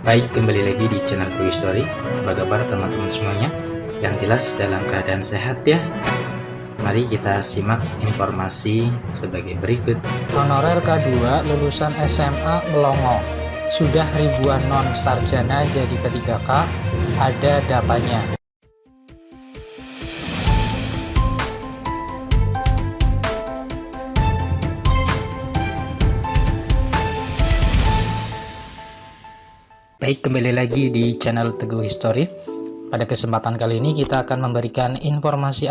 Baik, kembali lagi di channel True History. Apa kabar teman-teman semuanya? Yang jelas dalam keadaan sehat ya. Mari kita simak informasi sebagai berikut. Honorer K2 lulusan SMA melongo. Sudah ribuan non-sarjana jadi P3K, ada datanya. Baik, kembali lagi di channel Teguh History. Pada kesempatan kali ini kita akan memberikan informasi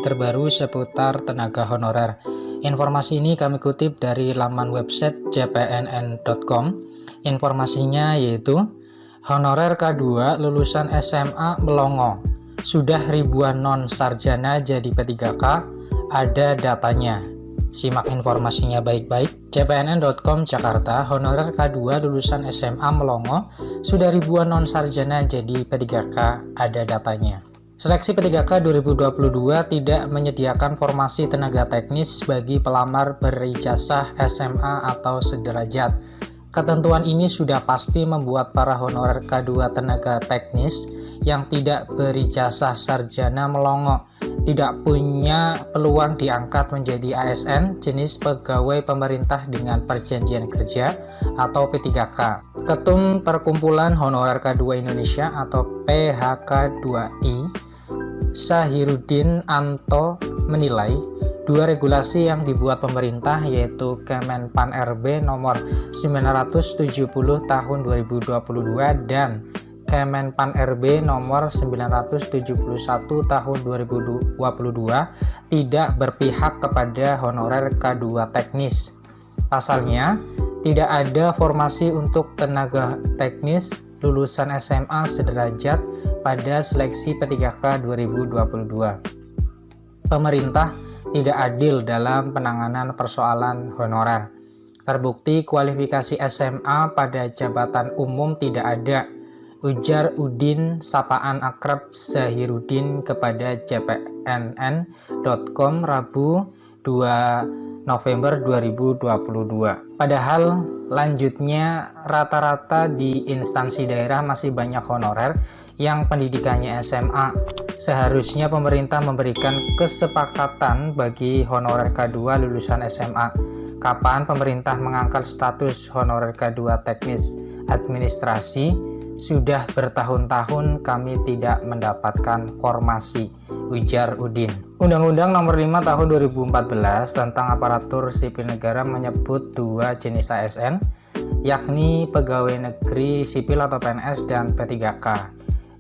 terbaru seputar tenaga honorer. Informasi ini kami kutip dari laman website cpnn.com. Informasinya yaitu honorer K2 lulusan SMA melongo. Sudah ribuan non-sarjana jadi P3K, ada datanya. Simak informasinya baik-baik. cpnn.com Jakarta, honorer K2 lulusan SMA melongo, sudah ribuan non-sarjana jadi P3K, ada datanya. Seleksi P3K 2022 tidak menyediakan formasi tenaga teknis bagi pelamar berijazah SMA atau sederajat. Ketentuan ini sudah pasti membuat para honorer K2 tenaga teknis yang tidak berijazah sarjana melongo, tidak punya peluang diangkat menjadi ASN jenis pegawai pemerintah dengan perjanjian kerja atau P3K. Ketum Perkumpulan Honorer K2 Indonesia atau PHK2I, Syahiruddin Anto menilai dua regulasi yang dibuat pemerintah yaitu Kemenpan RB nomor 970 tahun 2022 dan Kemenpan RB nomor 971 tahun 2022 tidak berpihak kepada honorer K2 teknis. Pasalnya, tidak ada formasi untuk tenaga teknis lulusan SMA sederajat pada seleksi P3K 2022. Pemerintah tidak adil dalam penanganan persoalan honorer. Terbukti kualifikasi SMA pada jabatan umum tidak ada, ujar Udin sapaan akrab Syahiruddin kepada cpnn.com Rabu 2 November 2022. Padahal lanjutnya rata-rata di instansi daerah masih banyak honorer yang pendidikannya SMA. Seharusnya pemerintah memberikan kesepakatan bagi honorer K2 lulusan SMA. Kapan pemerintah mengangkat status honorer K2 teknis administrasi? Sudah bertahun-tahun kami tidak mendapatkan formasi, ujar Udin. Undang-Undang Nomor 5 Tahun 2014 tentang Aparatur Sipil Negara menyebut dua jenis ASN, yakni Pegawai Negeri Sipil atau PNS dan P3K.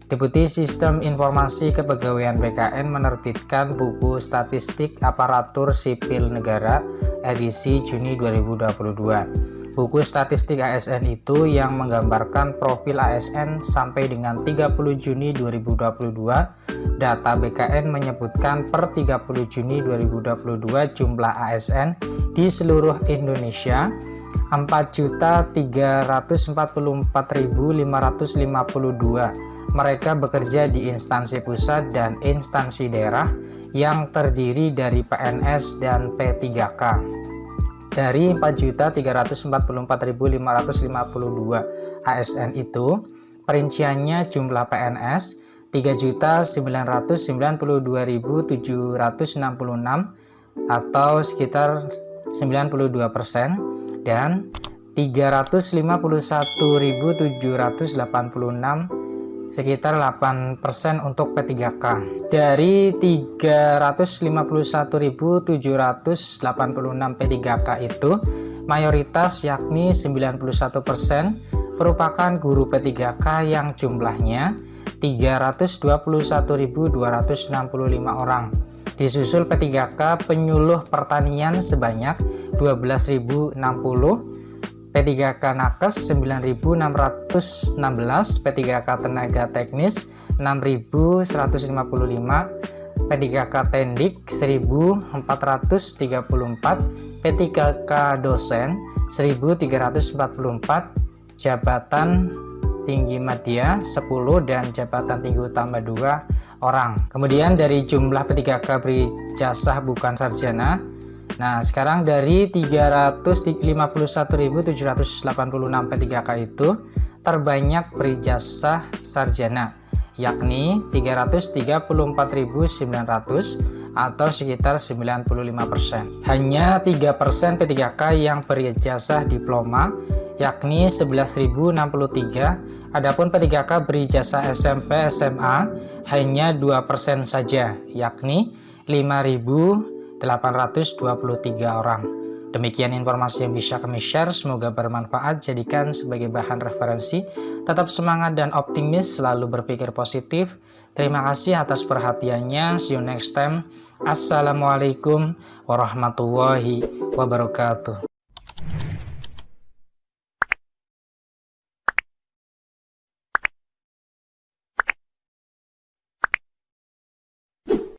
Deputi Sistem Informasi Kepegawaian BKN menerbitkan buku Statistik Aparatur Sipil Negara edisi Juni 2022. Buku statistik ASN itu yang menggambarkan profil ASN sampai dengan 30 Juni 2022. Data BKN menyebutkan per 30 Juni 2022 jumlah ASN di seluruh Indonesia 4.344.552. Mereka bekerja di instansi pusat dan instansi daerah yang terdiri dari PNS dan P3K. Dari 4.344.552 ASN itu, perinciannya jumlah PNS 3.992.766 atau sekitar 92% dan 351.786 sekitar 8% untuk P3K. Dari 351.786 P3K itu, mayoritas yakni 91% merupakan guru P3K yang jumlahnya 321.265 orang. Disusul P3K penyuluh pertanian sebanyak 12.060, P3K Nakes 9.616, P3K Tenaga Teknis 6.155, P3K Tendik 1.434, P3K Dosen 1.344, Jabatan Tinggi Madya 10 dan Jabatan Tinggi Utama 2 orang. Kemudian dari jumlah P3K berijazah bukan sarjana Nah, sekarang dari 351.786 P3K itu terbanyak berijazah sarjana, yakni 334.900 atau sekitar 95%. Hanya 3% P3K yang berijazah diploma, yakni 11.063. Adapun P3K berijazah SMP SMA hanya 2% saja, yakni 5.823 orang. Demikian informasi yang bisa kami share, semoga bermanfaat, jadikan sebagai bahan referensi. Tetap semangat dan optimis, selalu berpikir positif. Terima kasih atas perhatiannya, see you next time. Assalamualaikum warahmatullahi wabarakatuh.